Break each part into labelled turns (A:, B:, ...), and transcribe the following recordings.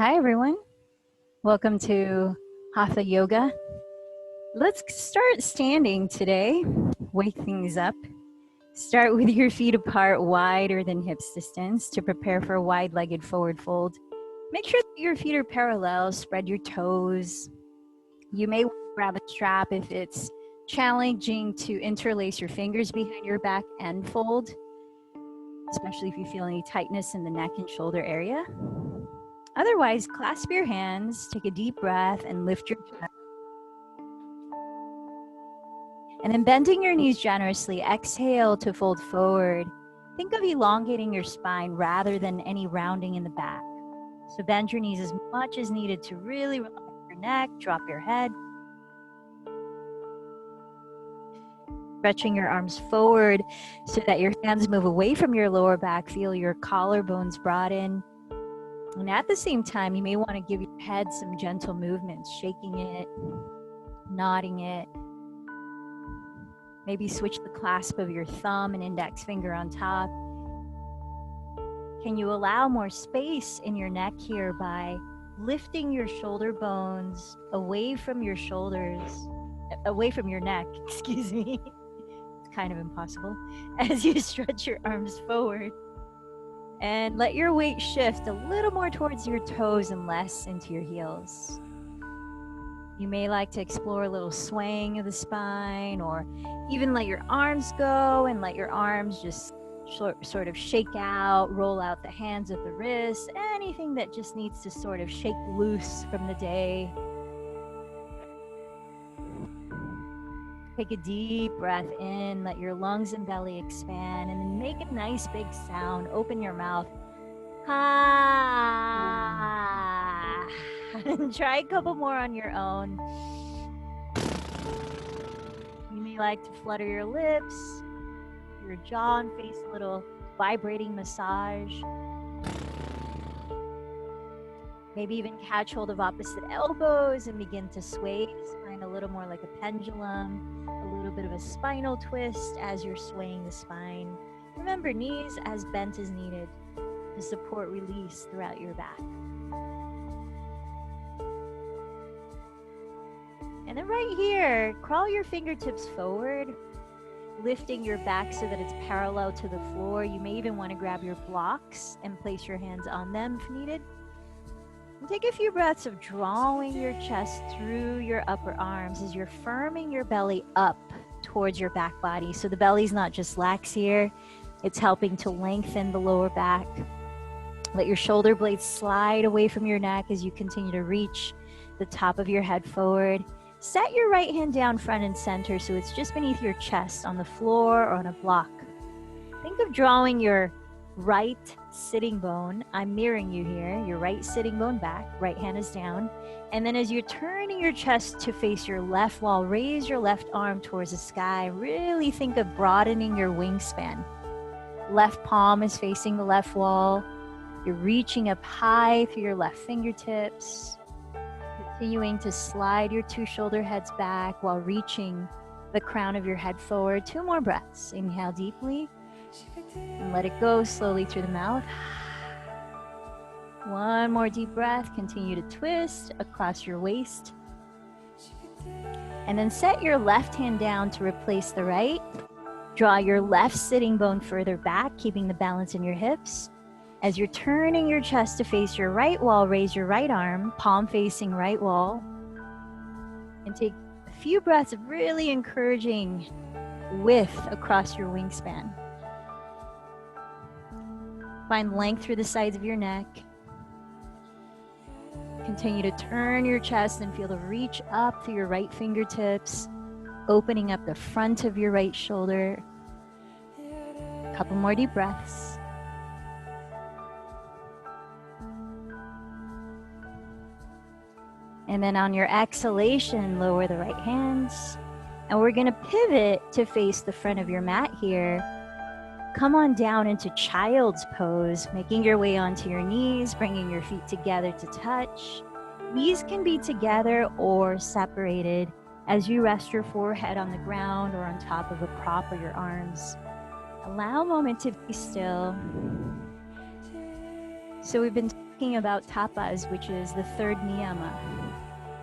A: Hi, everyone. Welcome to Hatha Yoga. Let's start standing today. Wake things up. Start with your feet apart, wider than hips distance to prepare for a wide-legged forward fold. Make sure that your feet are parallel. Spread your toes. You may grab a strap if it's challenging to interlace your fingers behind your back and fold, especially if you feel any tightness in the neck and shoulder area. Otherwise, clasp your hands, take a deep breath, and lift your chest. And then bending your knees generously, exhale to fold forward. Think of elongating your spine rather than any rounding in the back. So bend your knees as much as needed to really relax your neck, drop your head. Stretching your arms forward so that your hands move away from your lower back. Feel your collarbones broaden. And at the same time, you may want to give your head some gentle movements, shaking it, nodding it. Maybe switch the clasp of your thumb and index finger on top. Can you allow more space in your neck here by lifting your shoulder bones away from your shoulders, away from your neck, excuse me. It's kind of impossible. As you stretch your arms forward. And let your weight shift a little more towards your toes and less into your heels. You may like to explore a little swaying of the spine, or even let your arms go and let your arms just sort of shake out, roll out the hands at the wrists, anything that just needs to sort of shake loose from the day. Take a deep breath in, let your lungs and belly expand, and then make a nice big sound. Open your mouth. Ah. And try a couple more on your own. You may like to flutter your lips, your jaw and face a little vibrating massage. Maybe even catch hold of opposite elbows and begin to sway the spine a little more like a pendulum, a little bit of a spinal twist as you're swaying the spine. Remember, knees as bent as needed to support release throughout your back. And then right here, crawl your fingertips forward, lifting your back so that it's parallel to the floor. You may even want to grab your blocks and place your hands on them if needed. And take a few breaths of drawing your chest through your upper arms as you're firming your belly up towards your back body. So the belly's not just lax here, it's helping to lengthen the lower back. Let your shoulder blades slide away from your neck as you continue to reach the top of your head forward. Set your right hand down front and center so it's just beneath your chest on the floor or on a block. Think of drawing your right sitting bone. I'm mirroring you here. Your right sitting bone back, right hand is down. And then as you're turning your chest to face your left wall, raise your left arm towards the sky. Really think of broadening your wingspan. Left palm is facing the left wall. You're reaching up high through your left fingertips. Continuing to slide your two shoulder heads back while reaching the crown of your head forward. 2 more breaths. Inhale deeply and let it go slowly through the mouth. 1 more deep breath. Continue to twist across your waist. And then set your left hand down to replace the right. Draw your left sitting bone further back, keeping the balance in your hips. As you're turning your chest to face your right wall, raise your right arm, palm facing right wall. And take a few breaths of really encouraging width across your wingspan. Find length through the sides of your neck. Continue to turn your chest and feel the reach up through your right fingertips, opening up the front of your right shoulder. A couple more deep breaths. And then on your exhalation, lower the right hands. And we're gonna pivot to face the front of your mat here. Come on down into child's pose, making your way onto your knees, bringing your feet together to touch. Knees can be together or separated as you rest your forehead on the ground or on top of a prop or your arms. Allow a moment to be still. So we've been talking about tapas, which is the third niyama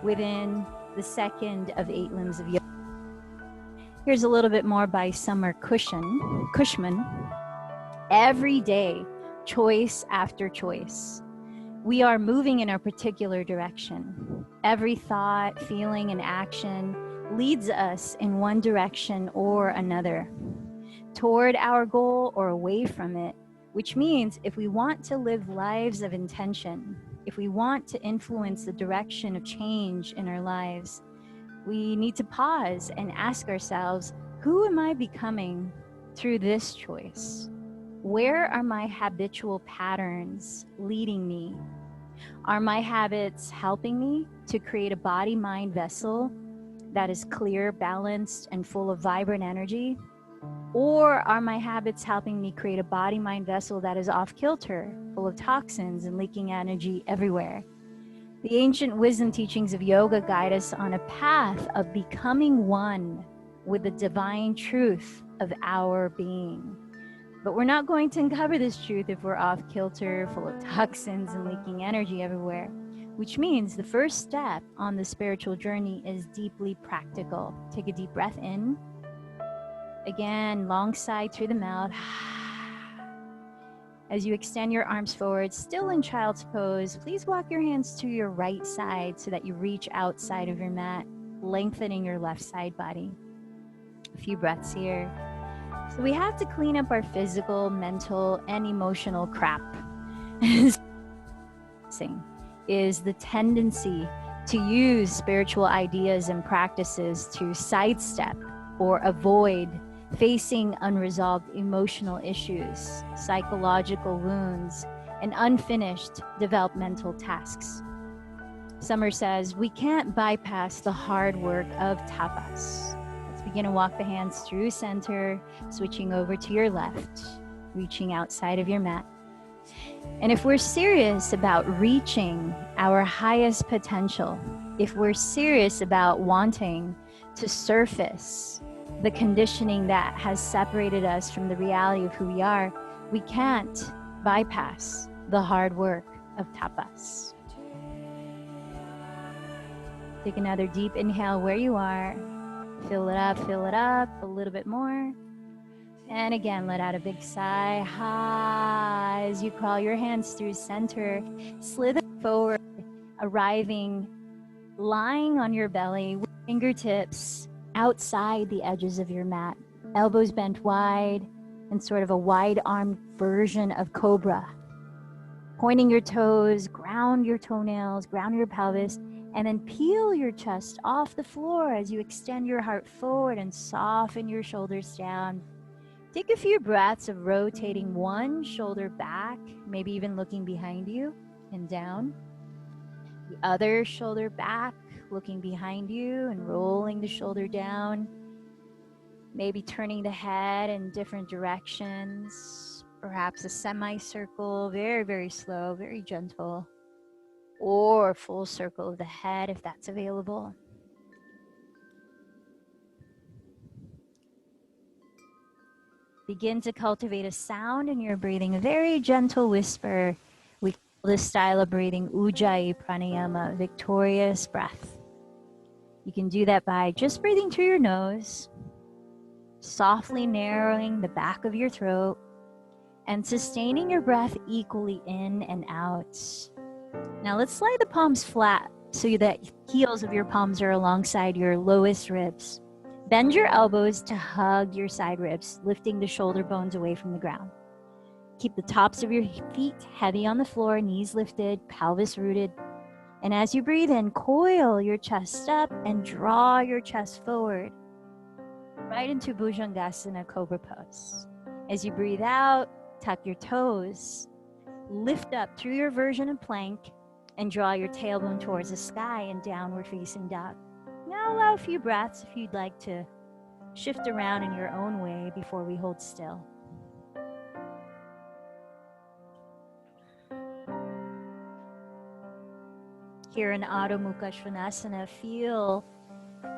A: within the second of 8 limbs of yoga. Here's a little bit more by Summer Cushman. Every day, choice after choice, we are moving in a particular direction. Every thought, feeling, and action leads us in one direction or another, toward our goal or away from it, which means if we want to live lives of intention, if we want to influence the direction of change in our lives, we need to pause and ask ourselves, who am I becoming through this choice? Where are my habitual patterns leading me? Are my habits helping me to create a body-mind vessel that is clear, balanced, and full of vibrant energy? Or are my habits helping me create a body-mind vessel that is off-kilter, full of toxins and leaking energy everywhere? The ancient wisdom teachings of yoga guide us on a path of becoming one with the divine truth of our being. But we're not going to uncover this truth if we're off-kilter, full of toxins and leaking energy everywhere, which means the first step on the spiritual journey is deeply practical. Take a deep breath in. Again, long sigh through the mouth. As you extend your arms forward, still in child's pose, please walk your hands to your right side so that you reach outside of your mat, lengthening your left side body. A few breaths here. So we have to clean up our physical, mental, and emotional crap. Is the tendency to use spiritual ideas and practices to sidestep or avoid facing unresolved emotional issues, psychological wounds, and unfinished developmental tasks. Summer says, we can't bypass the hard work of tapas. Let's begin to walk the hands through center, switching over to your left, reaching outside of your mat. And if we're serious about reaching our highest potential, if we're serious about wanting to surface the conditioning that has separated us from the reality of who we are, we can't bypass the hard work of tapas. Take another deep inhale where you are. Fill it up a little bit more. And again, let out a big sigh. Ha, as you crawl your hands through center, slither forward, arriving, lying on your belly with fingertips outside the edges of your mat, elbows bent wide, and sort of a wide-armed version of cobra. Pointing your toes, ground your toenails, ground your pelvis, and then peel your chest off the floor as you extend your heart forward and soften your shoulders down. Take a few breaths of rotating one shoulder back, maybe even looking behind you and down. The other shoulder back, looking behind you and rolling the shoulder down. Maybe turning the head in different directions. Perhaps a semicircle, very, very slow, very gentle. Or a full circle of the head if that's available. Begin to cultivate a sound in your breathing, a very gentle whisper. We call this style of breathing Ujjayi Pranayama, victorious breath. You can do that by just breathing through your nose, softly narrowing the back of your throat, and sustaining your breath equally in and out. Now let's slide the palms flat so that heels of your palms are alongside your lowest ribs. Bend your elbows to hug your side ribs, lifting the shoulder bones away from the ground. Keep the tops of your feet heavy on the floor, knees lifted, pelvis rooted. And as you breathe in, coil your chest up and draw your chest forward, right into Bhujangasana Cobra Pose. As you breathe out, tuck your toes, lift up through your version of plank, and draw your tailbone towards the sky in downward facing dog. Now allow a few breaths if you'd like to shift around in your own way before we hold still. Here in Adho Mukha Svanasana, feel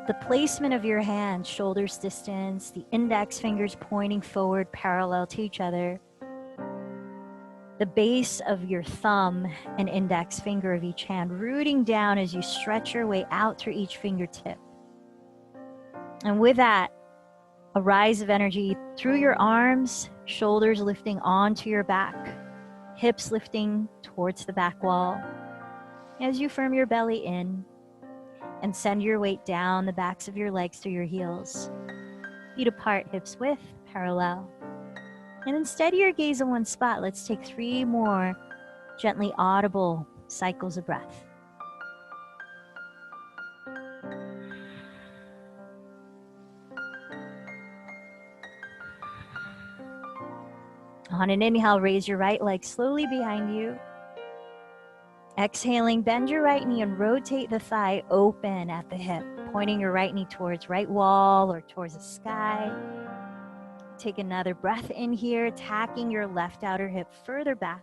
A: the placement of your hands, shoulders distance, the index fingers pointing forward parallel to each other. the base of your thumb and index finger of each hand, rooting down as you stretch your way out through each fingertip. And with that, a rise of energy through your arms, shoulders lifting onto your back, hips lifting towards the back wall. As you firm your belly in and send your weight down the backs of your legs through your heels. Feet apart, hips width, parallel. And then steady your gaze on one spot. Let's take 3 more gently audible cycles of breath. On an inhale, raise your right leg slowly behind you. Exhaling, bend your right knee and rotate the thigh open at the hip, pointing your right knee towards right wall or towards the sky. Take another breath in here, tacking your left outer hip further back.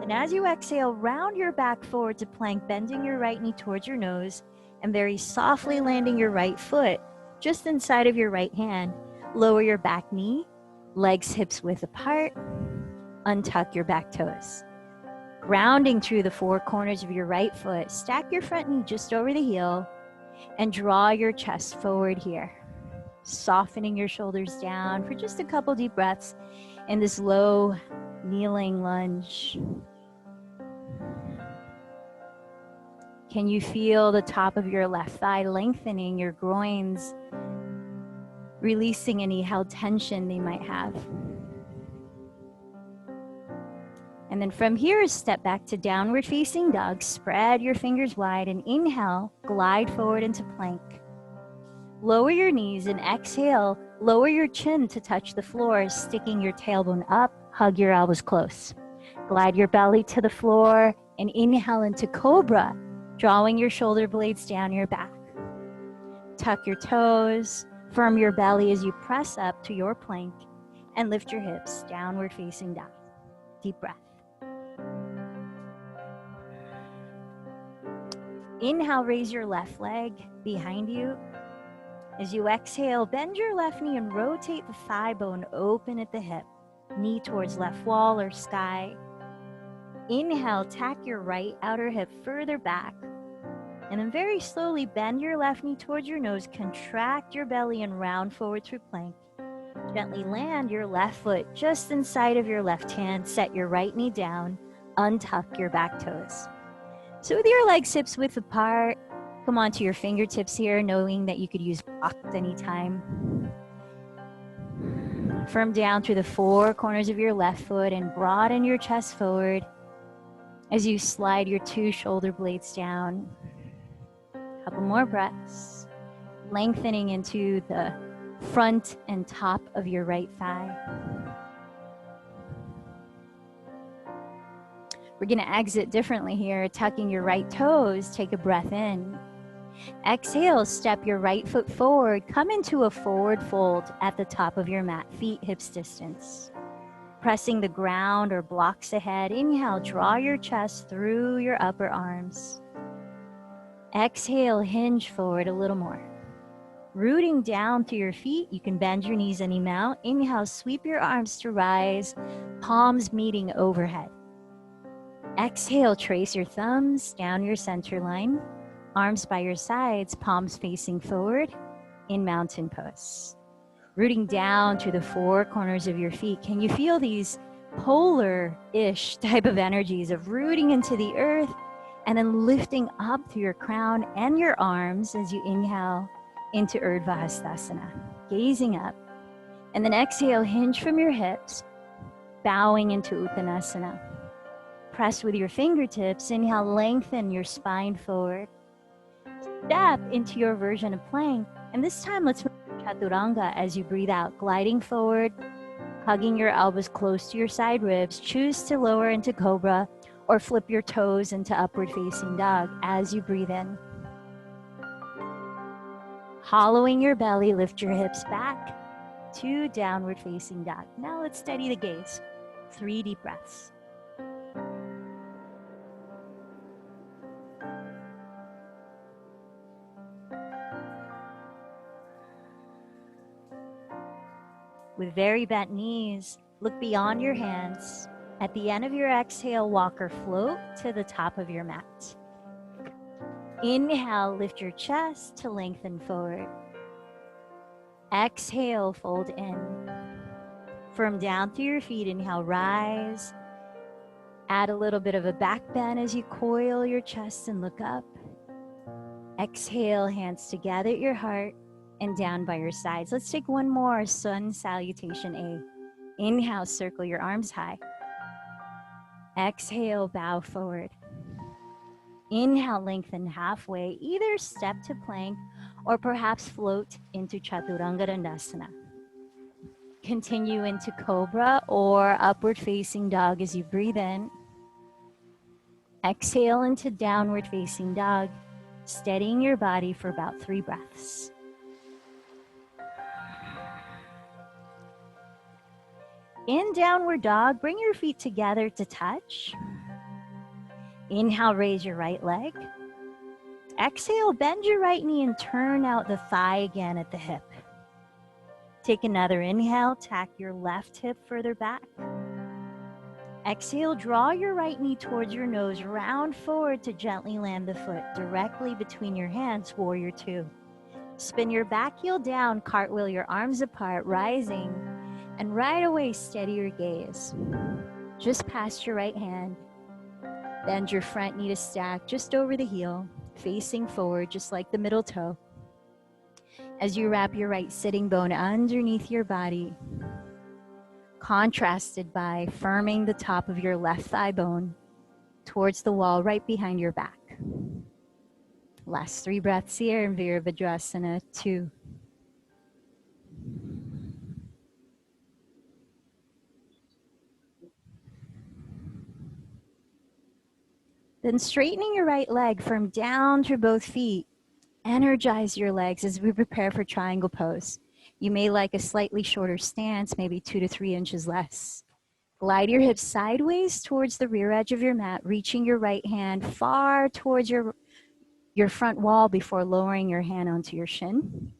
A: And as you exhale, round your back forward to plank, bending your right knee towards your nose and very softly landing your right foot just inside of your right hand. Lower your back knee, legs hips width apart, untuck your back toes. Grounding through the 4 corners of your right foot, stack your front knee just over the heel and draw your chest forward here. Softening your shoulders down for just a couple deep breaths in this low kneeling lunge. Can you feel the top of your left thigh lengthening, your groins releasing any held tension they might have? And then from here, step back to downward facing dog. Spread your fingers wide and inhale, glide forward into plank. Lower your knees and exhale, lower your chin to touch the floor, sticking your tailbone up, hug your elbows close. Glide your belly to the floor and inhale into cobra, drawing your shoulder blades down your back. Tuck your toes, firm your belly as you press up to your plank and lift your hips, downward facing dog. Deep breath. Inhale, raise your left leg behind you. As you exhale, bend your left knee and rotate the thigh bone open at the hip, knee towards left wall or sky. Inhale, tack your right outer hip further back. And then very slowly bend your left knee towards your nose, contract your belly and round forward through plank. Gently land your left foot just inside of your left hand, set your right knee down, untuck your back toes. So with your legs hips width apart, come onto your fingertips here, knowing that you could use blocks anytime. Firm down through the 4 corners of your left foot and broaden your chest forward as you slide your 2 shoulder blades down. Couple more breaths, lengthening into the front and top of your right thigh. We're going to exit differently here, tucking your right toes. Take a breath in. Exhale, step your right foot forward. Come into a forward fold at the top of your mat, feet hips distance. Pressing the ground or blocks ahead. Inhale, draw your chest through your upper arms. Exhale, hinge forward a little more. Rooting down through your feet, you can bend your knees any amount. Inhale, sweep your arms to rise, palms meeting overhead. Exhale, trace your thumbs down your center line, arms by your sides, palms facing forward in mountain pose. Rooting down through the 4 corners of your feet. Can you feel these polar-ish type of energies of rooting into the earth and then lifting up through your crown and your arms as you inhale into Urdhva Hastasana, gazing up. And then exhale, hinge from your hips, bowing into Uttanasana. Press with your fingertips. Inhale, lengthen your spine forward. Step into your version of plank. And this time, let's move to Chaturanga as you breathe out, gliding forward, hugging your elbows close to your side ribs. Choose to lower into Cobra or flip your toes into Upward Facing Dog as you breathe in. Hollowing your belly, lift your hips back to Downward Facing Dog. Now let's steady the gaze. 3 deep breaths. With very bent knees, look beyond your hands At the end of your exhale, walk or float to the top of your mat. Inhale, lift your chest to lengthen forward. Exhale, fold in. Firm down through your feet. Inhale, rise. Add a little bit of a back bend as you coil your chest and look up. Exhale, hands together at your heart and down by your sides. Let's take one more sun salutation A. Inhale, circle your arms high. Exhale, bow forward. Inhale, lengthen halfway, either step to plank or perhaps float into Chaturanga Dandasana. Continue into Cobra or upward facing dog as you breathe in. Exhale into downward facing dog, steadying your body for about 3 breaths. In downward dog, bring your feet together to touch. Inhale, raise your right leg. Exhale, bend your right knee and turn out the thigh again at the hip. Take another inhale, tack your left hip further back. Exhale, draw your right knee towards your nose, round forward to gently land the foot directly between your hands, warrior 2. Spin your back heel down, cartwheel your arms apart, rising, and right away steady your gaze. Just past your right hand. Bend your front knee to stack just over the heel, facing forward just like the middle toe. As you wrap your right sitting bone underneath your body, contrasted by firming the top of your left thigh bone towards the wall right behind your back. Last 3 breaths here in Virabhadrasana 2. Then straightening your right leg, firm down through both feet. Energize your legs as we prepare for triangle pose. You may like a slightly shorter stance, maybe 2 to 3 inches less. Glide your hips sideways towards the rear edge of your mat, reaching your right hand far towards your front wall before lowering your hand onto your shin,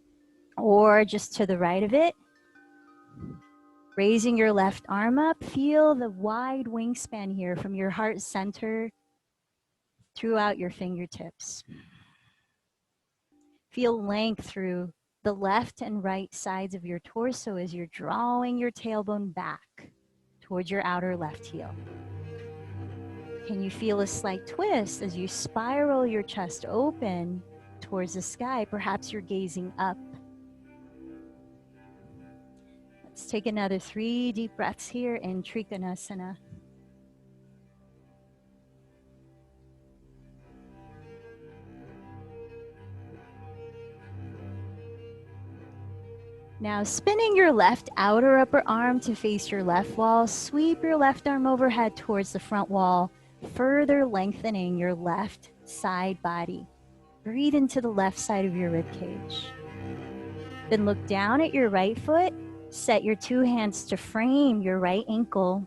A: or just to the right of it. Raising your left arm up, feel the wide wingspan here from your heart center throughout your fingertips. Feel length through the left and right sides of your torso as you're drawing your tailbone back towards your outer left heel. Can you feel a slight twist as you spiral your chest open towards the sky? Perhaps you're gazing up. Let's take another 3 deep breaths here in Trikonasana. Now spinning your left outer upper arm to face your left wall, sweep your left arm overhead towards the front wall, further lengthening your left side body. Breathe into the left side of your rib cage. Then look down at your right foot, set your 2 hands to frame your right ankle,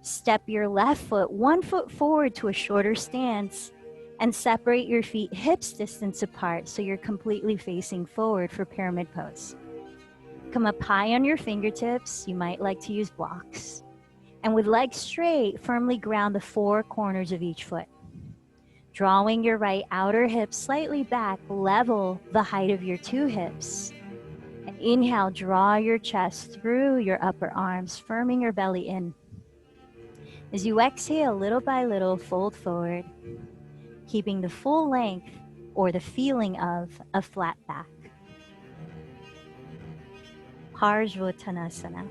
A: step your left foot 1 foot forward to a shorter stance, and separate your feet hips distance apart so you're completely facing forward for pyramid pose. Come up high on your fingertips. You might like to use blocks. And with legs straight, firmly ground the 4 corners of each foot. Drawing your right outer hip slightly back, level the height of your 2 hips. And inhale, draw your chest through your upper arms, firming your belly in. As you exhale, little by little, fold forward, keeping the full length or the feeling of a flat back. Parsvottanasana.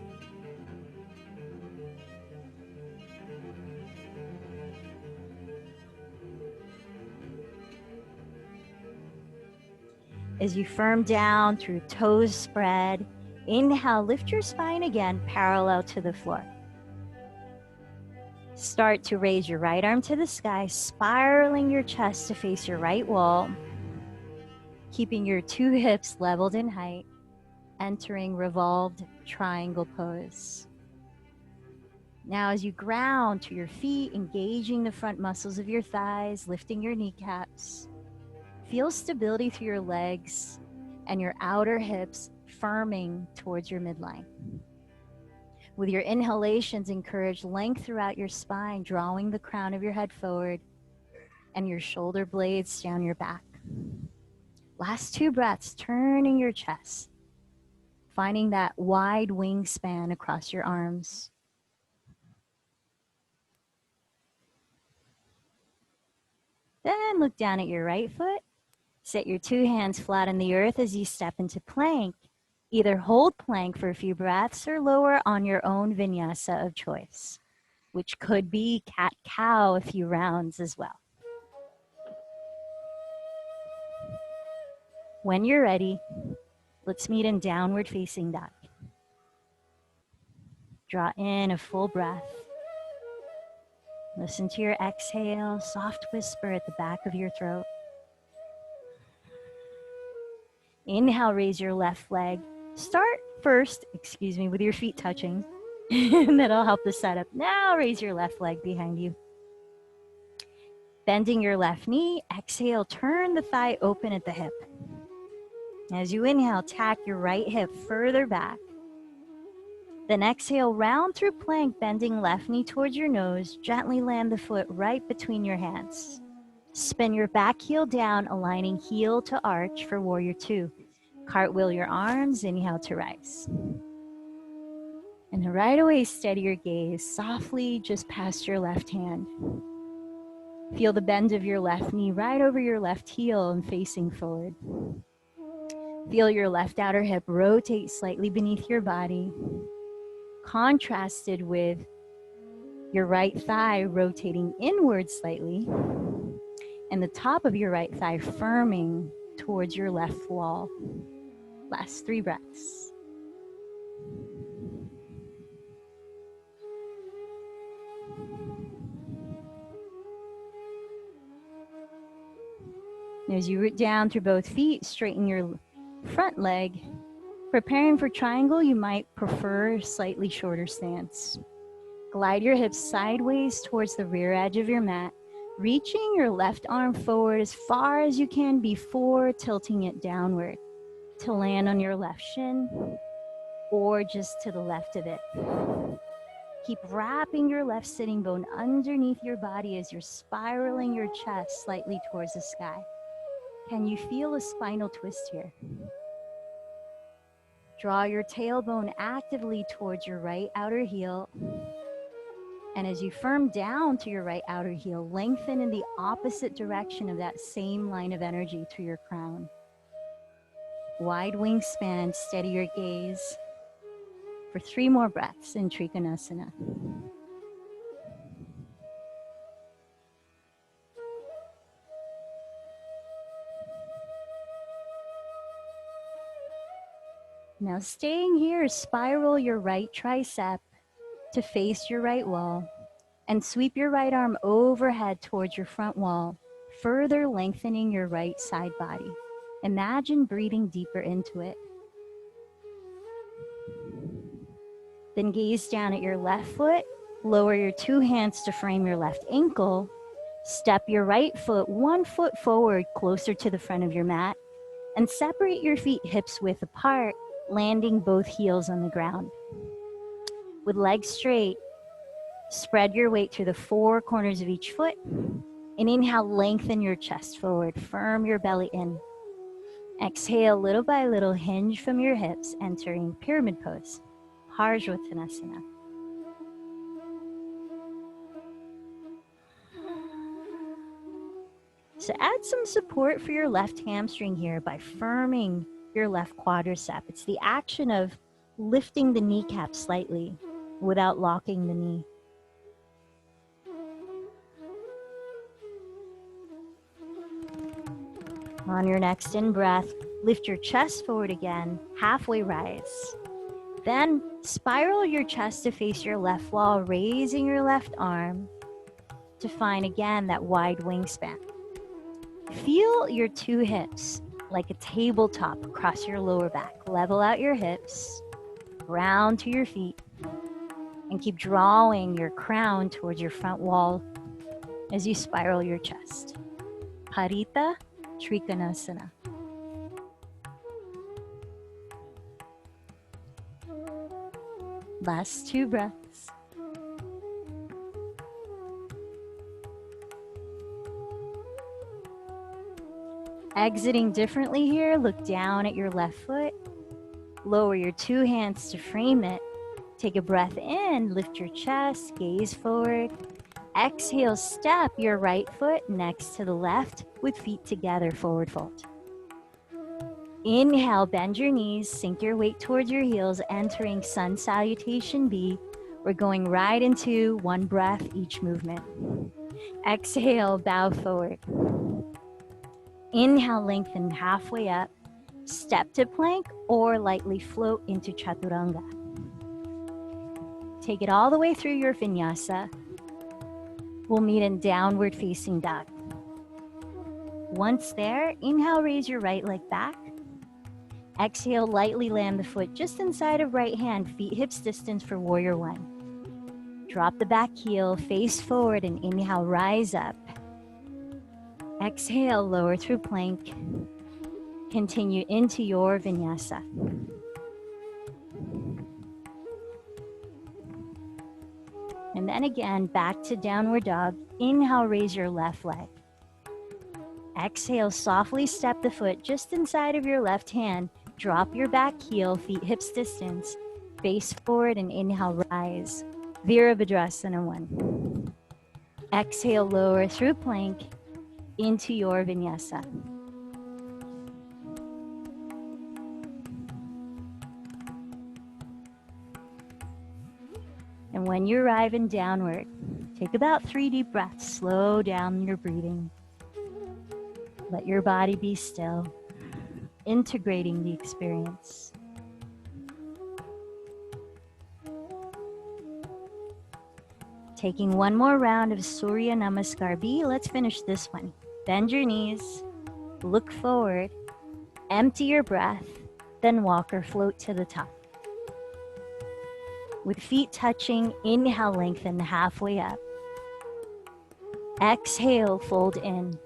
A: As you firm down through toes spread, inhale, lift your spine again, parallel to the floor. Start to raise your right arm to the sky, spiraling your chest to face your right wall, keeping your 2 hips leveled in height, entering revolved triangle pose. Now as you ground to your feet, engaging the front muscles of your thighs, lifting your kneecaps, feel stability through your legs and your outer hips firming towards your midline. With your inhalations, encourage length throughout your spine, drawing the crown of your head forward and your shoulder blades down your back. Last 2 breaths, turning your chest, finding that wide wingspan across your arms. Then look down at your right foot. Set your 2 hands flat on the earth as you step into plank. Either hold plank for a few breaths or lower on your own vinyasa of choice, which could be cat-cow a few rounds as well. When you're ready, let's meet in downward facing dog. Draw in a full breath. Listen to your exhale, soft whisper at the back of your throat. Inhale, raise your left leg. Start first, with your feet touching. And that'll help the setup. Now raise your left leg behind you. Bending your left knee, exhale, turn the thigh open at the hip. As you inhale, tack your right hip further back. Then exhale, round through plank, bending left knee towards your nose. Gently land the foot right between your hands. Spin your back heel down, aligning heel to arch for warrior 2. Cartwheel your arms, inhale to rise. And right away, steady your gaze softly just past your left hand. Feel the bend of your left knee right over your left heel and facing forward. Feel your left outer hip rotate slightly beneath your body, contrasted with your right thigh rotating inward slightly, and the top of your right thigh firming towards your left wall. Last 3 breaths. As you root down through both feet, straighten your front leg. Preparing for triangle, you might prefer a slightly shorter stance. Glide your hips sideways towards the rear edge of your mat, reaching your left arm forward as far as you can before tilting it downward to land on your left shin or just to the left of it. Keep wrapping your left sitting bone underneath your body as you're spiraling your chest slightly towards the sky. Can you feel a spinal twist here? Draw your tailbone actively towards your right outer heel. And as you firm down to your right outer heel, lengthen in the opposite direction of that same line of energy through your crown. Wide wingspan, steady your gaze for 3 more breaths in Trikonasana. Now staying here, spiral your right tricep to face your right wall and sweep your right arm overhead towards your front wall, further lengthening your right side body. Imagine breathing deeper into it. Then gaze down at your left foot, lower your 2 hands to frame your left ankle, step your right foot 1 foot forward closer to the front of your mat, and separate your feet hips width apart, landing both heels on the ground. With legs straight, spread your weight through the 4 corners of each foot, and inhale, lengthen your chest forward, firm your belly in. Exhale, little by little, hinge from your hips, entering pyramid pose, Parsvottanasana. So add some support for your left hamstring here by firming your left quadricep. It's the action of lifting the kneecap slightly without locking the knee. On your next in-breath, lift your chest forward again, halfway rise. Then spiral your chest to face your left wall, raising your left arm to find again that wide wingspan. Feel your 2 hips like a tabletop across your lower back. Level out your hips, ground to your feet, and keep drawing your crown towards your front wall as you spiral your chest. Parita Trikonasana. Last 2 breaths. Exiting differently here, look down at your left foot. Lower your 2 hands to frame it. Take a breath in, lift your chest, gaze forward. Exhale, step your right foot next to the left with feet together, forward fold. Inhale, bend your knees, sink your weight towards your heels, entering Sun Salutation B. We're going right into 1 breath each movement. Exhale, bow forward. Inhale, lengthen halfway up. Step to plank or lightly float into Chaturanga. Take it all the way through your vinyasa. We'll meet in downward facing dog. Once there, inhale, raise your right leg back. Exhale, lightly land the foot just inside of right hand, feet hips distance for warrior 1. Drop the back heel, face forward, and inhale, rise up. Exhale, lower through plank. Continue into your vinyasa. And then again, back to downward dog. Inhale, raise your left leg. Exhale, softly step the foot just inside of your left hand. Drop your back heel, feet hips distance. Face forward and inhale, rise. Virabhadrasana 1. Exhale, lower through plank into your vinyasa. And when you arrive in downward, take about 3 deep breaths. Slow down your breathing. Let your body be still, integrating the experience. Taking 1 more round of Surya Namaskar B. Let's finish this one. Bend your knees, look forward, empty your breath, then walk or float to the top. With feet touching, inhale, lengthen halfway up. Exhale, fold in.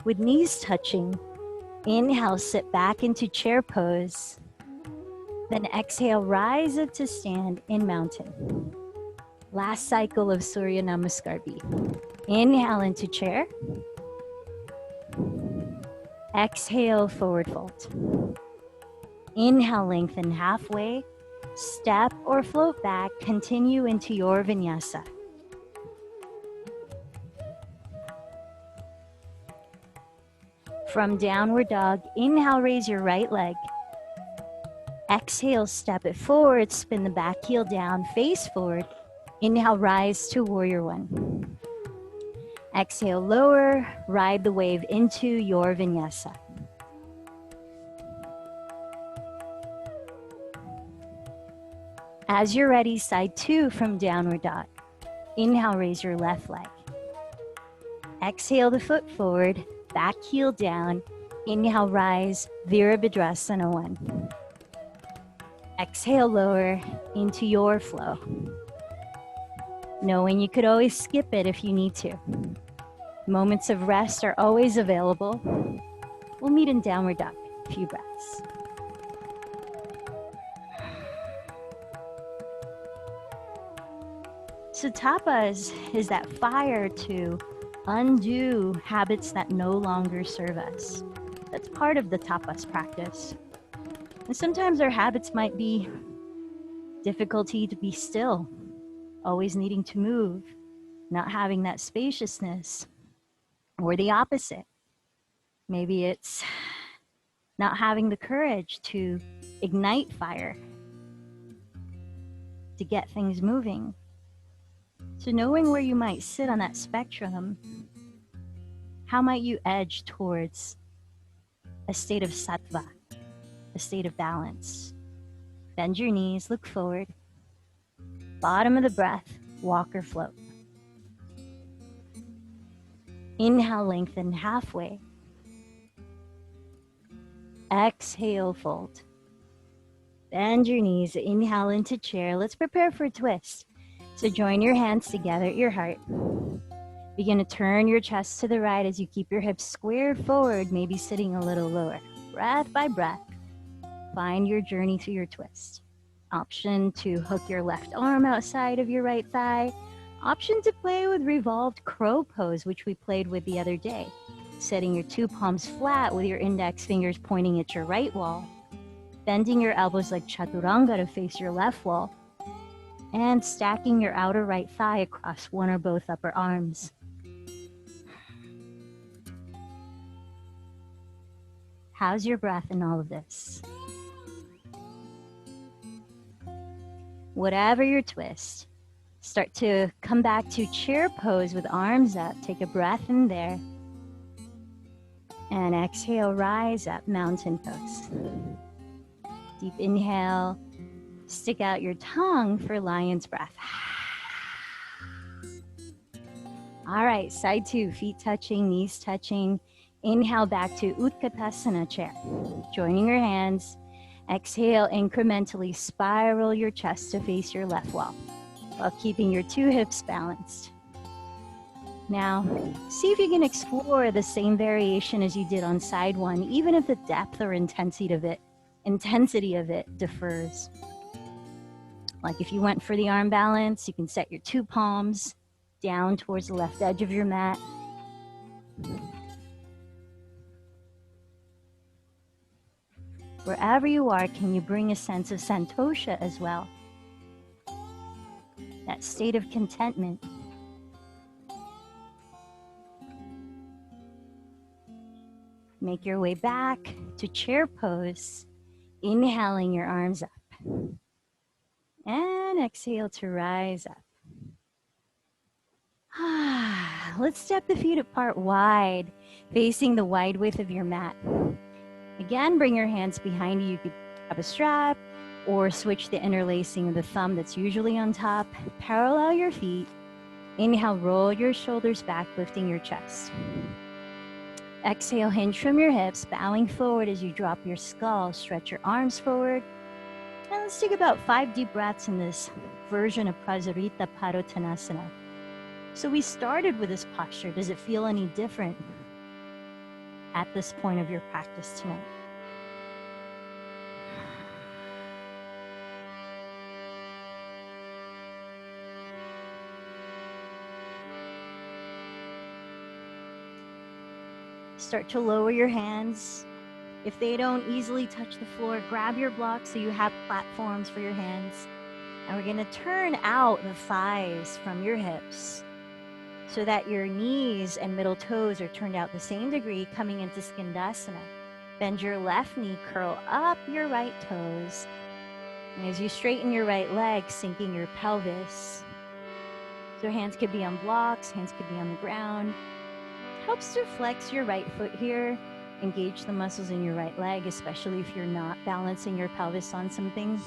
A: With knees touching, inhale, sit back into chair pose. Then exhale, rise up to stand in mountain. Last cycle of Surya Namaskar B. Inhale into chair. Exhale, forward fold. Inhale, lengthen halfway. Step or float back, continue into your vinyasa. From downward dog, inhale, raise your right leg. Exhale, step it forward, spin the back heel down, face forward. Inhale, rise to warrior 1. Exhale, lower, ride the wave into your vinyasa. As you're ready, side 2 from downward dog. Inhale, raise your left leg. Exhale the foot forward, back heel down. Inhale, rise, Virabhadrasana 1. Exhale, lower into your flow. Knowing you could always skip it if you need to. Moments of rest are always available. We'll meet in downward dog. A few breaths. So tapas is that fire to undo habits that no longer serve us. That's part of the tapas practice. And sometimes our habits might be difficulty to be still, always needing to move, not having that spaciousness, or the opposite. Maybe it's not having the courage to ignite fire, to get things moving. So knowing where you might sit on that spectrum, how might you edge towards a state of sattva, a state of balance? Bend your knees, look forward. Bottom of the breath, walk or float. Inhale, lengthen halfway. Exhale, fold. Bend your knees, inhale into chair. Let's prepare for a twist. So join your hands together at your heart. Begin to turn your chest to the right as you keep your hips square forward, maybe sitting a little lower. Breath by breath, find your journey through your twist. Option to hook your left arm outside of your right thigh. Option to play with revolved crow pose, which we played with the other day. Setting your two palms flat with your index fingers pointing at your right wall. Bending your elbows like chaturanga to face your left wall. And stacking your outer right thigh across one or both upper arms. How's your breath in all of this? Whatever your twist, start to come back to chair pose with arms up. Take a breath in there. And exhale, rise up, mountain pose. Deep inhale, stick out your tongue for lion's breath. All right, side two, feet touching, knees touching. Inhale back to Utkatasana chair. Joining your hands. Exhale, incrementally spiral your chest to face your left wall while keeping your two hips balanced. Now, see if you can explore the same variation as you did on side one, even if the depth or intensity of it differs. Like if you went for the arm balance, you can set your two palms down towards the left edge of your mat. Wherever you are, can you bring a sense of santosha as well? That state of contentment. Make your way back to chair pose, inhaling your arms up. And exhale to rise up. Let's step the feet apart wide, facing the wide width of your mat. Again, bring your hands behind you. You could have a strap or switch the interlacing of the thumb that's usually on top. Parallel your feet. Inhale, roll your shoulders back, lifting your chest. Exhale, hinge from your hips, bowing forward as you drop your skull. Stretch your arms forward. And let's take about 5 deep breaths in this version of Prasarita Padottanasana. So we started with this posture. Does it feel any different at this point of your practice tonight? Start to lower your hands. If they don't easily touch the floor, grab your blocks so you have platforms for your hands. And we're going to turn out the thighs from your hips so that your knees and middle toes are turned out the same degree, coming into Skandasana. Bend your left knee, curl up your right toes. And as you straighten your right leg, sinking your pelvis. So hands could be on blocks, hands could be on the ground. Helps to flex your right foot here. Engage the muscles in your right leg, especially if you're not balancing your pelvis on something.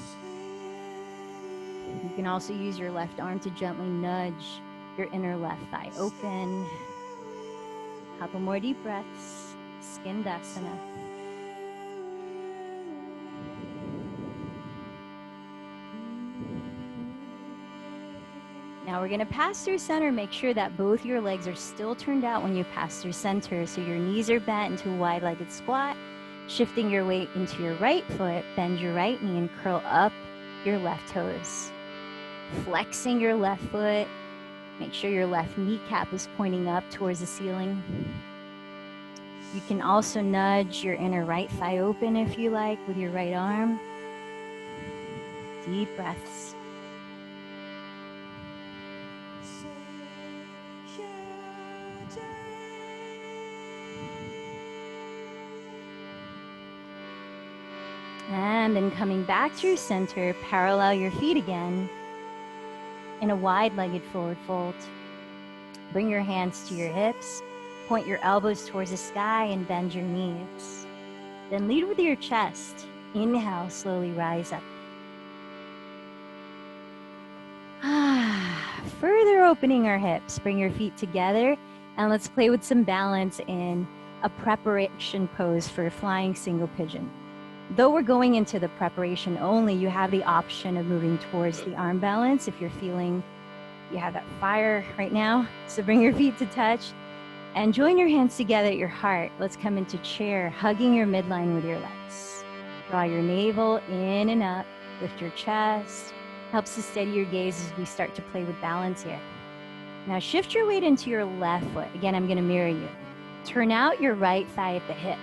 A: You can also use your left arm to gently nudge your inner left thigh open. Couple more deep breaths. Skandasana. Now we're going to pass through center. Make sure that both your legs are still turned out when you pass through center. So your knees are bent into a wide-legged squat. Shifting your weight into your right foot. Bend your right knee and curl up your left toes. Flexing your left foot. Make sure your left kneecap is pointing up towards the ceiling. You can also nudge your inner right thigh open if you like with your right arm. Deep breaths. And then coming back through center, parallel your feet again in a wide-legged forward fold. Bring your hands to your hips, point your elbows towards the sky, and bend your knees. Then lead with your chest. Inhale, slowly rise up. Further opening our hips, bring your feet together, and let's play with some balance in a preparation pose for flying single pigeon. Though we're going into the preparation only, you have the option of moving towards the arm balance if you're feeling you have that fire right now. So bring your feet to touch and join your hands together at your heart. Let's come into chair, hugging your midline with your legs. Draw your navel in and up. Lift your chest. Helps to steady your gaze as we start to play with balance here. Now shift your weight into your left foot. Again, I'm going to mirror you. Turn out your right thigh at the hip.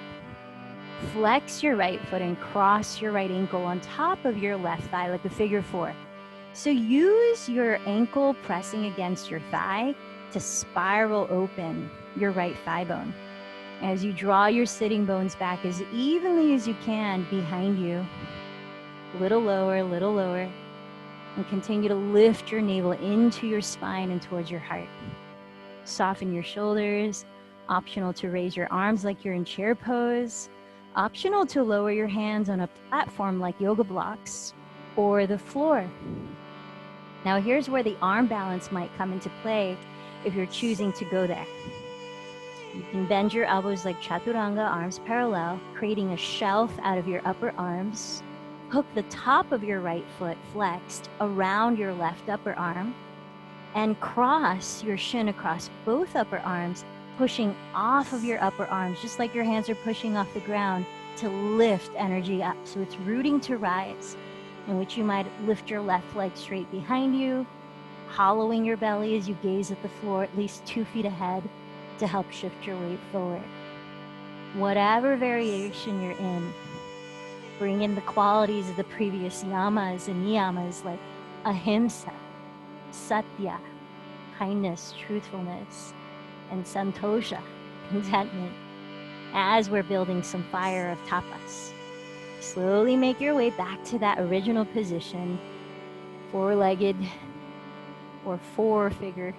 A: Flex your right foot and cross your right ankle on top of your left thigh like a figure four. So use your ankle pressing against your thigh to spiral open your right thigh bone. As you draw your sitting bones back as evenly as you can behind you, a little lower, and continue to lift your navel into your spine and towards your heart. Soften your shoulders. Optional to raise your arms like you're in chair pose. Optional to lower your hands on a platform like yoga blocks or the floor. Now here's where the arm balance might come into play if you're choosing to go there. You can bend your elbows like chaturanga, arms parallel, creating a shelf out of your upper arms. Hook the top of your right foot flexed around your left upper arm and cross your shin across both upper arms, pushing off of your upper arms, just like your hands are pushing off the ground to lift energy up. So it's rooting to rise, in which you might lift your left leg straight behind you, hollowing your belly as you gaze at the floor at least 2 feet ahead to help shift your weight forward. Whatever variation you're in, bring in the qualities of the previous yamas and niyamas like ahimsa, satya, kindness, truthfulness, and santosha, contentment, as we're building some fire of tapas. Slowly make your way back to that original position, four-legged or four-figure,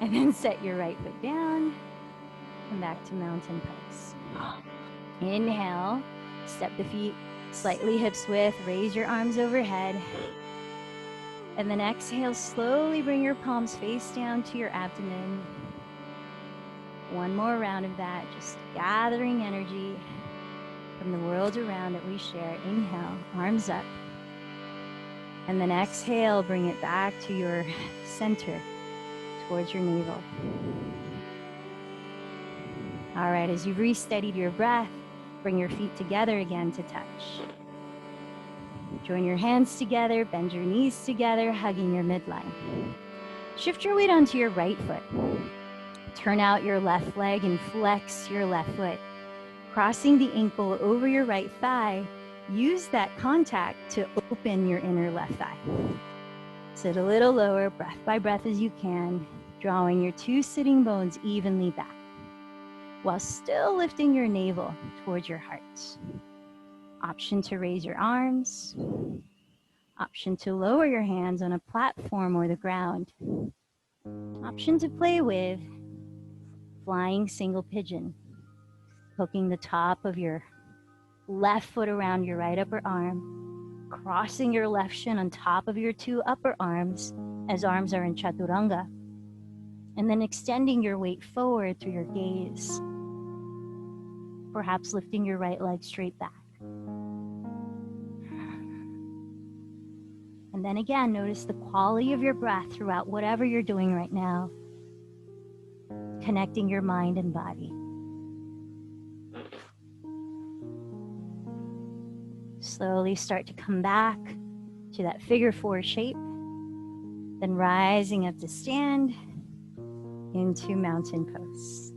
A: and then set your right foot down, come back to mountain pose. Inhale, step the feet slightly hips width, raise your arms overhead, and then exhale, slowly bring your palms face down to your abdomen. One more round of that, just gathering energy from the world around that we share. Inhale, arms up, and then exhale, bring it back to your center, towards your navel. All right, as you've re-steadied your breath, bring your feet together again to touch. Join your hands together, bend your knees together, hugging your midline. Shift your weight onto your right foot. Turn out your left leg and flex your left foot. Crossing the ankle over your right thigh, use that contact to open your inner left thigh. Sit a little lower, breath by breath as you can, drawing your 2 sitting bones evenly back, while still lifting your navel towards your heart. Option to raise your arms. Option to lower your hands on a platform or the ground. Option to play with flying single pigeon, hooking the top of your left foot around your right upper arm, crossing your left shin on top of your 2 upper arms as arms are in chaturanga, and then extending your weight forward through your gaze, perhaps lifting your right leg straight back. And then again, notice the quality of your breath throughout whatever you're doing right now, connecting your mind and body. Slowly start to come back to that figure 4 shape, then rising up to stand into mountain pose.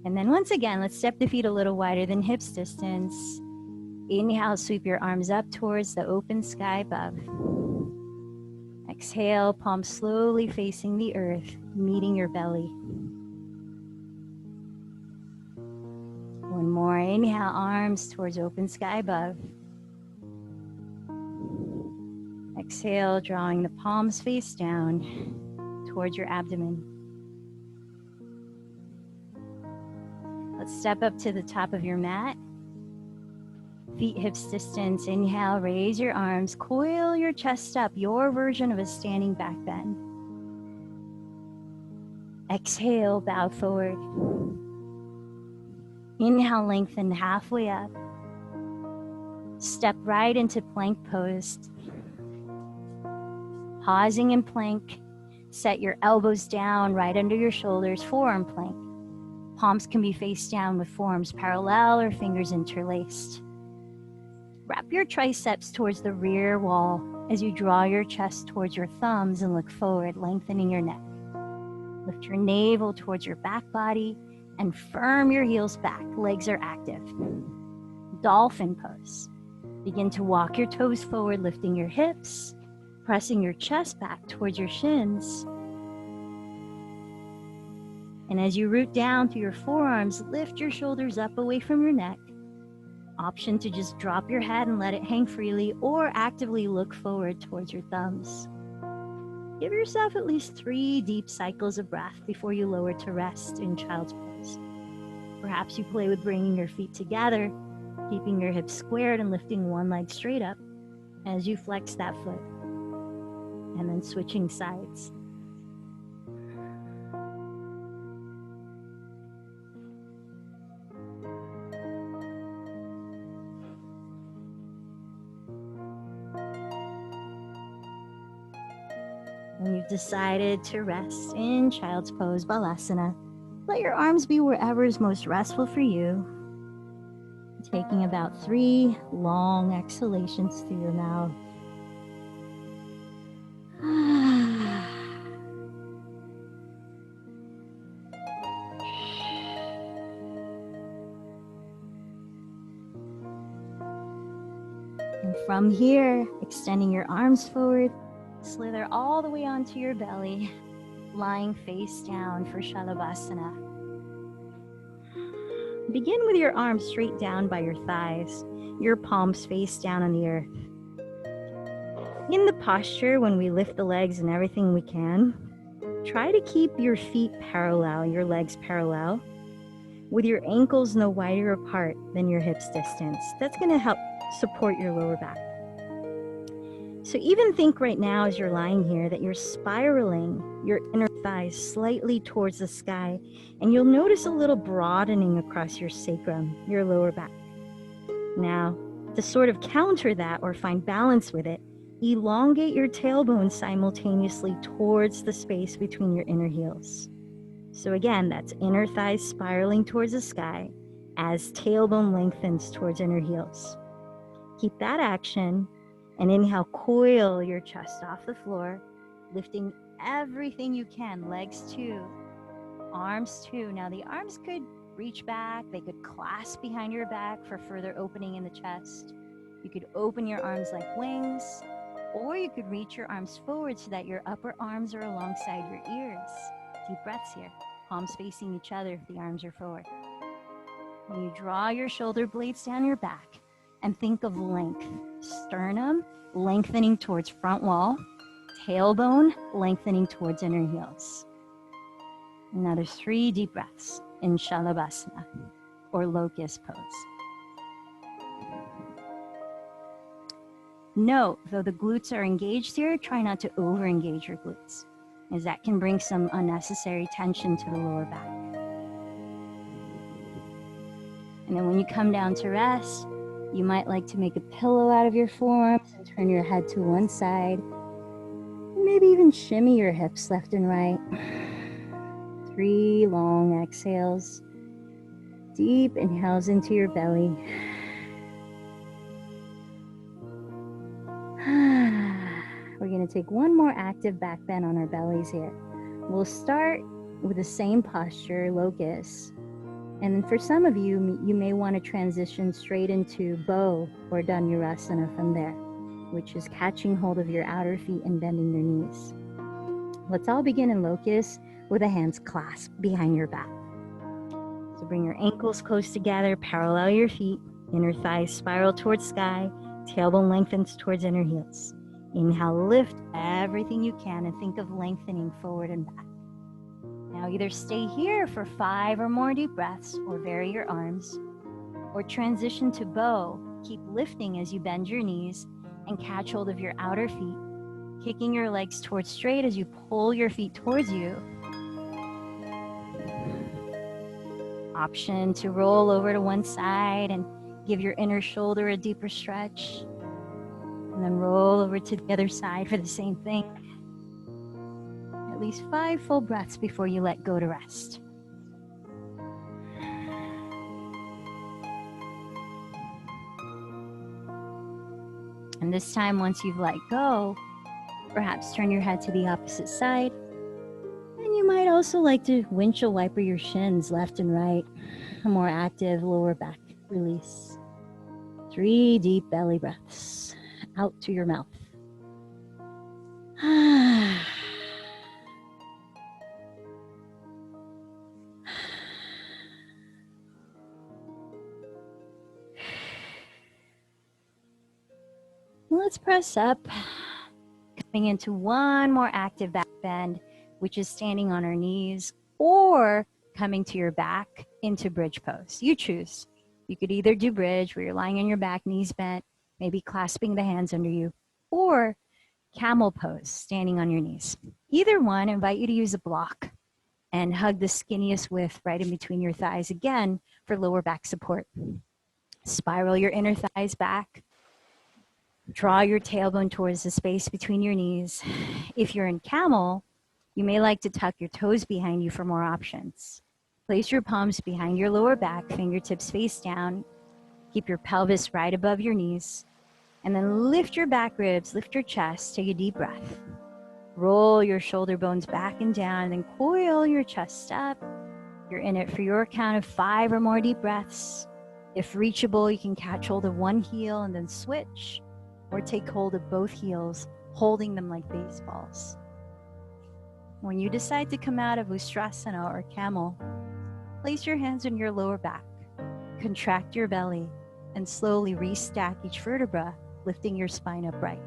A: And then once again, let's step the feet a little wider than hips distance. Inhale, sweep your arms up towards the open sky above. Exhale, palms slowly facing the earth, meeting your belly. One more, inhale, arms towards open sky above. Exhale, drawing the palms face down towards your abdomen. Let's step up to the top of your mat. Feet hips distance. Inhale, raise your arms, coil your chest up, your version of a standing back bend. Exhale, bow forward. Inhale, lengthen halfway up. Step right into plank pose. Pausing in plank, set your elbows down right under your shoulders, forearm plank. Palms can be face down with forearms parallel or fingers interlaced. Wrap your triceps towards the rear wall as you draw your chest towards your thumbs and look forward, lengthening your neck. Lift your navel towards your back body and firm your heels back. Legs are active. Dolphin pose. Begin to walk your toes forward, lifting your hips, pressing your chest back towards your shins. And as you root down through your forearms, lift your shoulders up away from your neck. Option to just drop your head and let it hang freely, or actively look forward towards your thumbs. Give yourself at least 3 deep cycles of breath before you lower to rest in child's pose. Perhaps you play with bringing your feet together, keeping your hips squared and lifting one leg straight up as you flex that foot, and then switching sides. When you've decided to rest in child's pose, Balasana, let your arms be wherever is most restful for you. Taking about 3 long exhalations through your mouth. And from here, extending your arms forward, slither all the way onto your belly, lying face down for Shalabhasana. Begin with your arms straight down by your thighs, your palms face down on the earth. In the posture, when we lift the legs and everything we can, try to keep your feet parallel, your legs parallel, with your ankles no wider apart than your hips distance. That's going to help support your lower back. So even think right now as you're lying here that you're spiraling your inner thighs slightly towards the sky, and you'll notice a little broadening across your sacrum, your lower back. Now, to sort of counter that or find balance with it, elongate your tailbone simultaneously towards the space between your inner heels. So again, that's inner thighs spiraling towards the sky as tailbone lengthens towards inner heels. Keep that action. And inhale, coil your chest off the floor, lifting everything you can, legs too, arms too. Now the arms could reach back, they could clasp behind your back for further opening in the chest. You could open your arms like wings, or you could reach your arms forward so that your upper arms are alongside your ears. Deep breaths here, palms facing each other if the arms are forward. And you draw your shoulder blades down your back. And think of length. Sternum lengthening towards front wall, tailbone lengthening towards inner heels. Another 3 deep breaths in Shalabhasana, or locust pose. Note, though the glutes are engaged here, try not to over-engage your glutes, as that can bring some unnecessary tension to the lower back. And then when you come down to rest, you might like to make a pillow out of your forearms and turn your head to one side. And maybe even shimmy your hips left and right. 3 long exhales. Deep inhales into your belly. We're going to take one more active back bend on our bellies here. We'll start with the same posture, locust. And then for some of you, you may want to transition straight into bow or Dhanurasana from there, which is catching hold of your outer feet and bending your knees. Let's all begin in locust with the hands clasped behind your back. So bring your ankles close together, parallel your feet, inner thighs spiral towards sky, tailbone lengthens towards inner heels. Inhale, lift everything you can and think of lengthening forward and back. Now either stay here for 5 or more deep breaths or vary your arms, or transition to bow. Keep lifting as you bend your knees and catch hold of your outer feet, kicking your legs towards straight as you pull your feet towards you. Option to roll over to one side and give your inner shoulder a deeper stretch, and then roll over to the other side for the same thing. At least 5 full breaths before you let go to rest. And this time, once you've let go, perhaps turn your head to the opposite side. And you might also like to windshield wiper your shins left and right. A more active lower back release. 3 deep belly breaths out to your mouth. Let's press up, coming into one more active back bend, which is standing on our knees or coming to your back into bridge pose. You choose. You could either do bridge where you're lying on your back, knees bent, maybe clasping the hands under you, or camel pose, standing on your knees. Either one, I invite you to use a block and hug the skinniest width right in between your thighs again for lower back support. Spiral your inner thighs back. Draw your tailbone towards the space between your knees. If you're in camel, you may like to tuck your toes behind you for more options. Place your palms behind your lower back, fingertips face down. Keep your pelvis right above your knees. And then lift your back ribs, lift your chest, take a deep breath. Roll your shoulder bones back and down, then coil your chest up. You're in it for your count of 5 or more deep breaths. If reachable, you can catch hold of one heel and then switch, or take hold of both heels, holding them like baseballs. When you decide to come out of Ustrasana or camel, place your hands on your lower back, contract your belly, and slowly restack each vertebra, lifting your spine upright.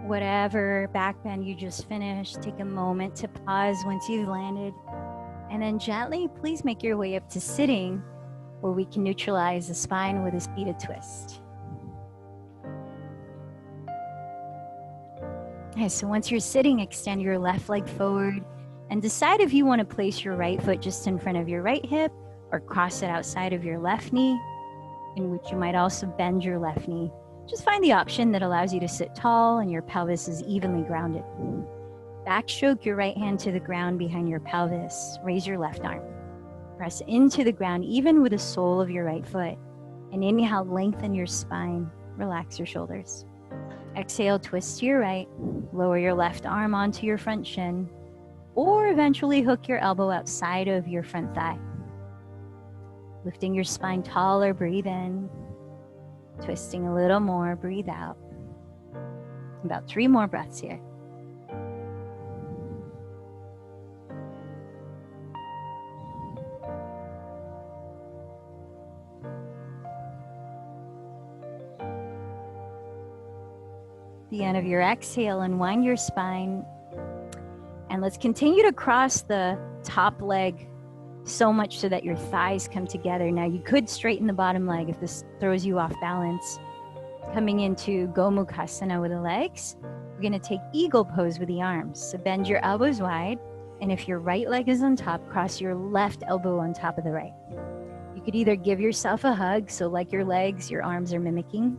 A: Whatever back bend you just finished, take a moment to pause once you've landed, and then gently, please make your way up to sitting, where we can neutralize the spine with a seated twist. Okay, so once you're sitting, extend your left leg forward and decide if you want to place your right foot just in front of your right hip or cross it outside of your left knee, in which you might also bend your left knee. Just find the option that allows you to sit tall and your pelvis is evenly grounded. Backstroke your right hand to the ground behind your pelvis. Raise your left arm. Press into the ground even with the sole of your right foot. And inhale, lengthen your spine. Relax your shoulders. Exhale, twist to your right. Lower your left arm onto your front shin. Or eventually hook your elbow outside of your front thigh. Lifting your spine taller, breathe in. Twisting a little more, breathe out. About 3 more breaths here. The end of your exhale, unwind your spine. And let's continue to cross the top leg so much so that your thighs come together. Now you could straighten the bottom leg if this throws you off balance. Coming into Gomukhasana with the legs, we're going to take eagle pose with the arms. So bend your elbows wide, and if your right leg is on top, cross your left elbow on top of the right. You could either give yourself a hug, so like your legs, your arms are mimicking,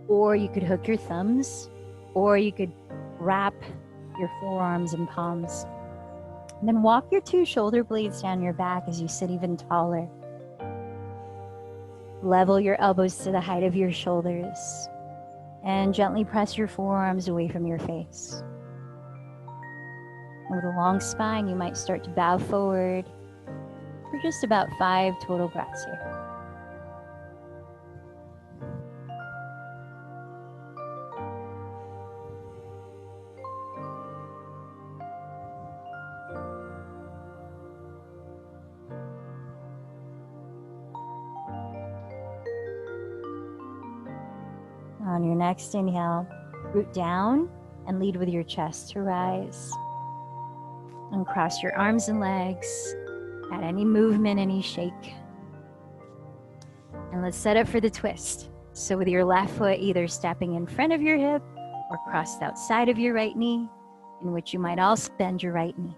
A: or you could hook your thumbs, or you could wrap your forearms and palms. And then walk your 2 shoulder blades down your back as you sit even taller. Level your elbows to the height of your shoulders and gently press your forearms away from your face. And with a long spine, you might start to bow forward for just about 5 total breaths here. On your next inhale, root down and lead with your chest to rise. Uncross your arms and legs. Add any movement, any shake. And let's set up for the twist. So with your left foot either stepping in front of your hip or crossed outside of your right knee, in which you might also bend your right knee.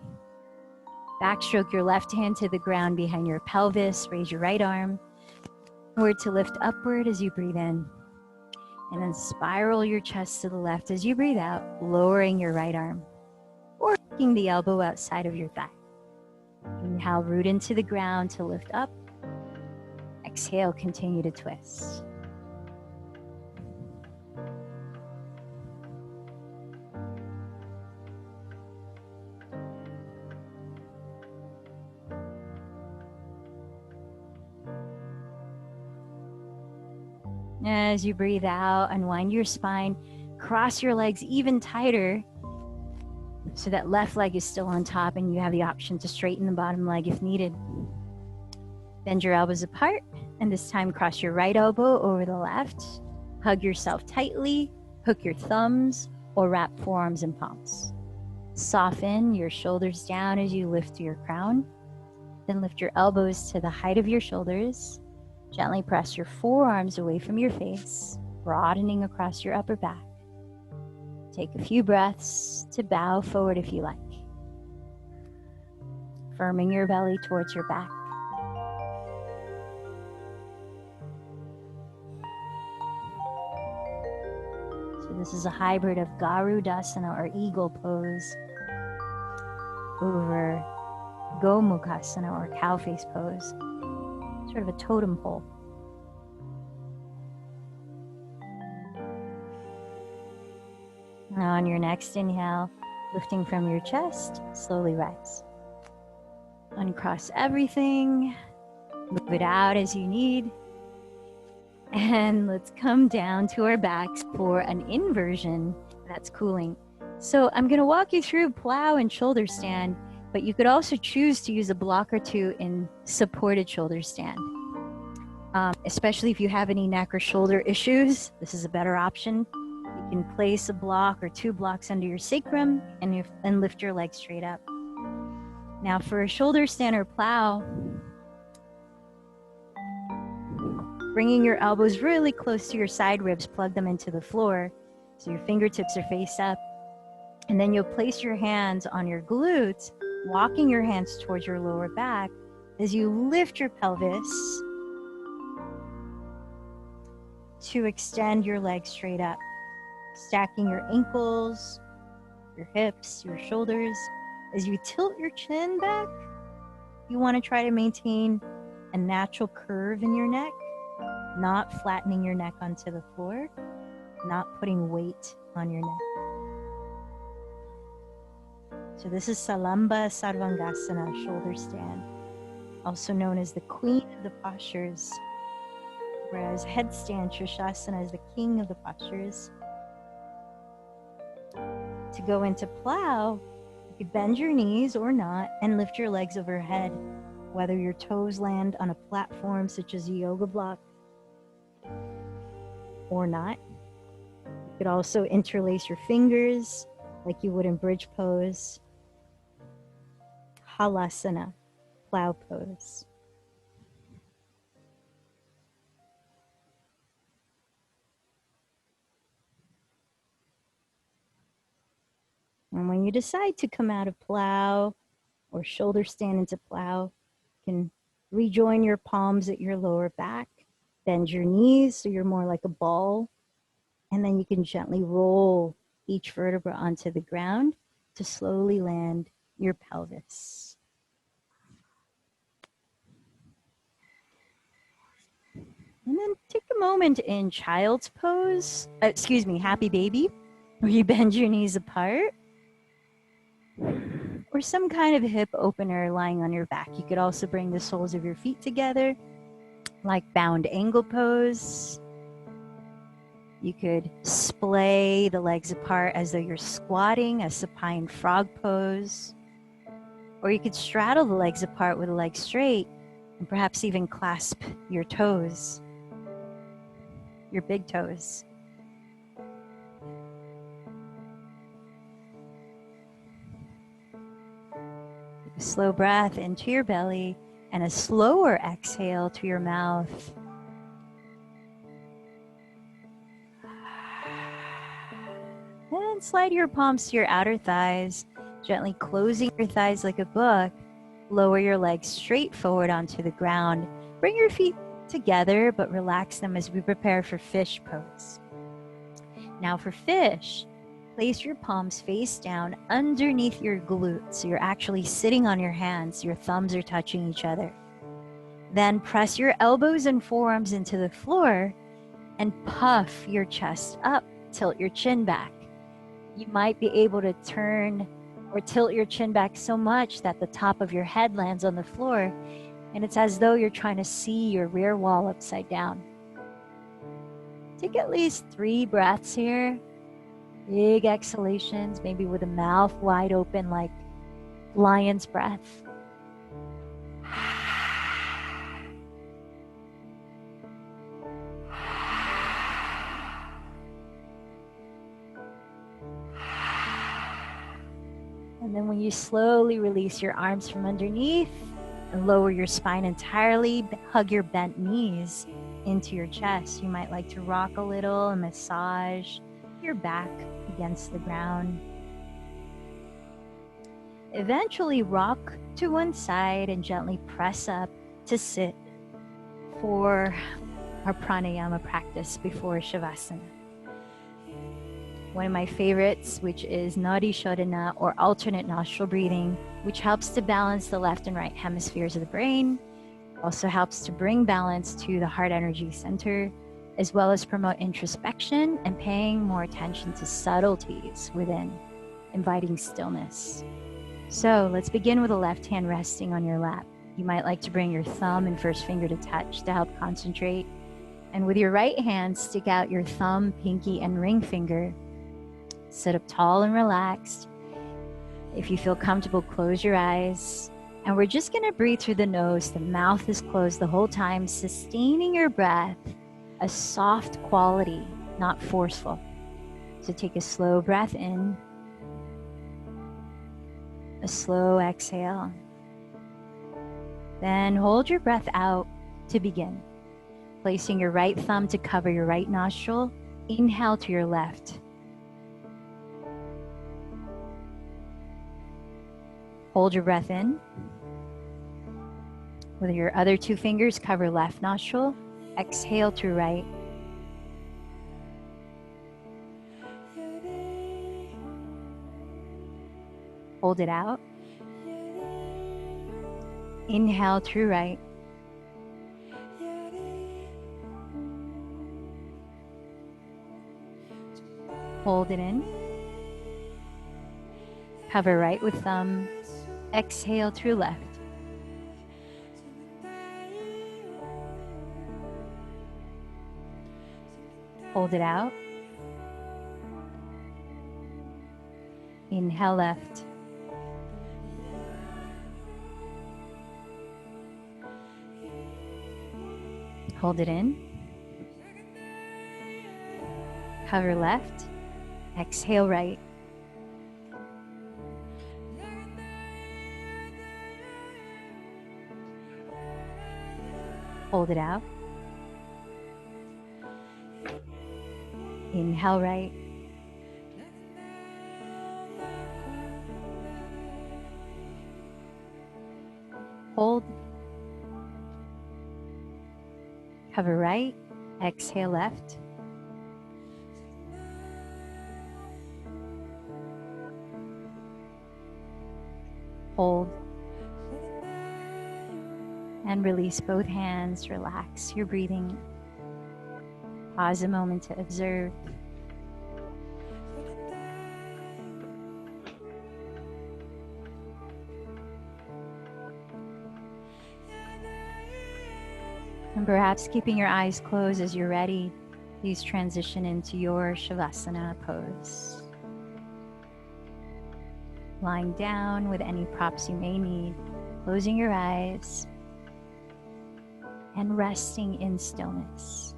A: Backstroke your left hand to the ground behind your pelvis. Raise your right arm. Forward to lift upward as you breathe in. And then spiral your chest to the left as you breathe out, lowering your right arm. Or taking the elbow outside of your thigh. Inhale, root into the ground to lift up. Exhale, continue to twist. As you breathe out, unwind your spine, cross your legs even tighter so that left leg is still on top and you have the option to straighten the bottom leg if needed. Bend your elbows apart, and this time cross your right elbow over the left. Hug yourself tightly, hook your thumbs, or wrap forearms and palms. Soften your shoulders down as you lift your crown. Then lift your elbows to the height of your shoulders. Gently press your forearms away from your face, broadening across your upper back. Take a few breaths to bow forward if you like. Firming your belly towards your back. So this is a hybrid of Garudasana or eagle pose over Gomukhasana or cow face pose. Sort of a totem pole. Now on your next inhale, lifting from your chest, slowly rise. Uncross everything, move it out as you need. And let's come down to our backs for an inversion that's cooling. So I'm going to walk you through plow and shoulder stand, but you could also choose to use a block or two in supported shoulder stand. Especially if you have any neck or shoulder issues, this is a better option. You can place a block or 2 blocks under your sacrum and lift your legs straight up. Now for a shoulder stand or plow, bringing your elbows really close to your side ribs, plug them into the floor so your fingertips are face up. And then you'll place your hands on your glutes, walking your hands towards your lower back as you lift your pelvis to extend your legs straight up, stacking your ankles, your hips, your shoulders. As you tilt your chin back, you want to try to maintain a natural curve in your neck, not flattening your neck onto the floor, not putting weight on your neck. So this is Salamba Sarvangasana, shoulder stand, also known as the queen of the postures, whereas headstand Shirshasana is the king of the postures. To go into plow, you could bend your knees or not and lift your legs overhead, whether your toes land on a platform such as a yoga block or not. You could also interlace your fingers like you would in bridge pose. Halasana, plow pose. And when you decide to come out of plow or shoulder stand into plow, you can rejoin your palms at your lower back, bend your knees so you're more like a ball, and then you can gently roll each vertebra onto the ground to slowly land your pelvis. And then take a moment in child's pose, happy baby, where you bend your knees apart, or some kind of hip opener lying on your back. You could also bring the soles of your feet together, like bound angle pose. You could splay the legs apart as though you're squatting, a supine frog pose. Or you could straddle the legs apart with the legs straight and perhaps even clasp your toes, your big toes. Take a slow breath into your belly and a slower exhale to your mouth. And slide your palms to your outer thighs, gently closing your thighs like a book Lower your legs straight forward onto the ground. Bring your feet together, but relax them as we prepare for fish pose. Now for fish, place your palms face down underneath your glutes. So you're actually sitting on your hands. Your thumbs are touching each other. Then press your elbows and forearms into the floor and puff your chest up. Tilt your chin back. You might be able to turn or tilt your chin back so much that the top of your head lands on the floor, and it's as though you're trying to see your rear wall upside down. Take at least 3 breaths here. Big exhalations, maybe with the mouth wide open like lion's breath. And then when you slowly release your arms from underneath and lower your spine entirely, hug your bent knees into your chest. You might like to rock a little and massage your back against the ground. Eventually rock to one side and gently press up to sit for our pranayama practice before Shavasana. One of my favorites, which is Nadi Shodhana or alternate nostril breathing, which helps to balance the left and right hemispheres of the brain. Also helps to bring balance to the heart energy center, as well as promote introspection and paying more attention to subtleties within, inviting stillness. So let's begin with the left hand resting on your lap. You might like to bring your thumb and first finger to touch to help concentrate. And with your right hand, stick out your thumb, pinky, and ring finger. Sit up tall and relaxed. If you feel comfortable, close your eyes. And we're just going to breathe through the nose. The mouth is closed the whole time, sustaining your breath, a soft quality, not forceful. So take a slow breath in, a slow exhale. Then hold your breath out to begin. Placing your right thumb to cover your right nostril, inhale to your left. Hold your breath in. With your other 2 fingers, cover left nostril. Exhale to right. Hold it out. Inhale through right. Hold it in. Cover right with thumb. Exhale through left. Hold it out. Inhale left. Hold it in. Cover left. Exhale right. Hold it out. Inhale right. Hold. Cover right. Exhale left. Hold. And release both hands. Relax your breathing. Pause a moment to observe. And perhaps keeping your eyes closed as you're ready, please transition into your Shavasana pose. Lying down with any props you may need, closing your eyes, and resting in stillness.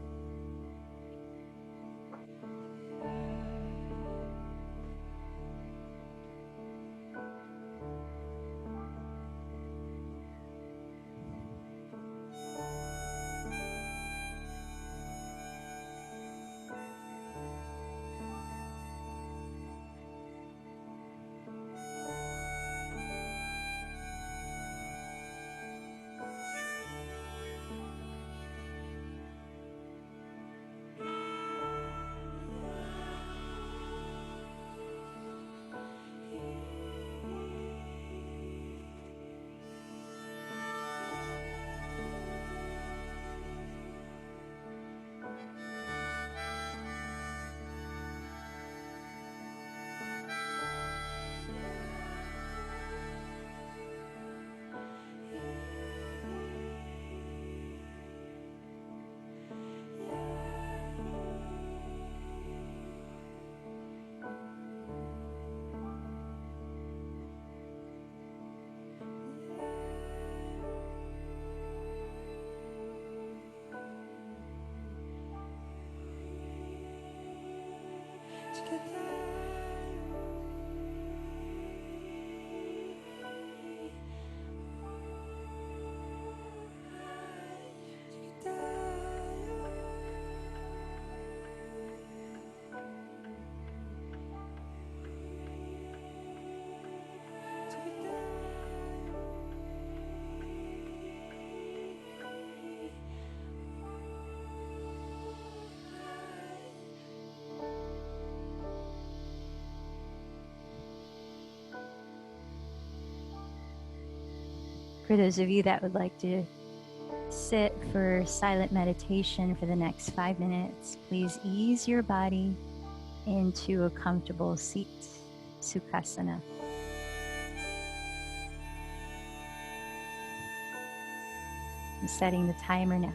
A: For those of you that would like to sit for silent meditation for the next 5 minutes, please ease your body into a comfortable seat, Sukhasana. I'm setting the timer now.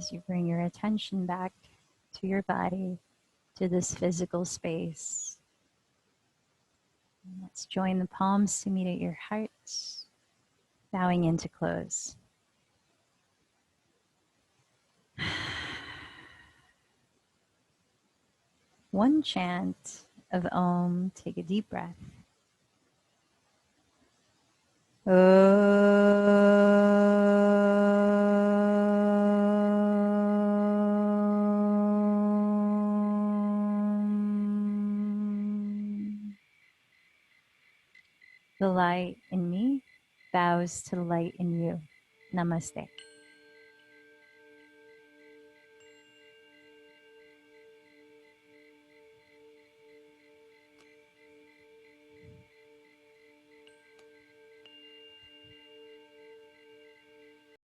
A: as you bring your attention back to your body, to this physical space. Let's join the palms to meet at your hearts, bowing in to close. One chant of Om, take a deep breath. The light in me bows to the light in you. Namaste.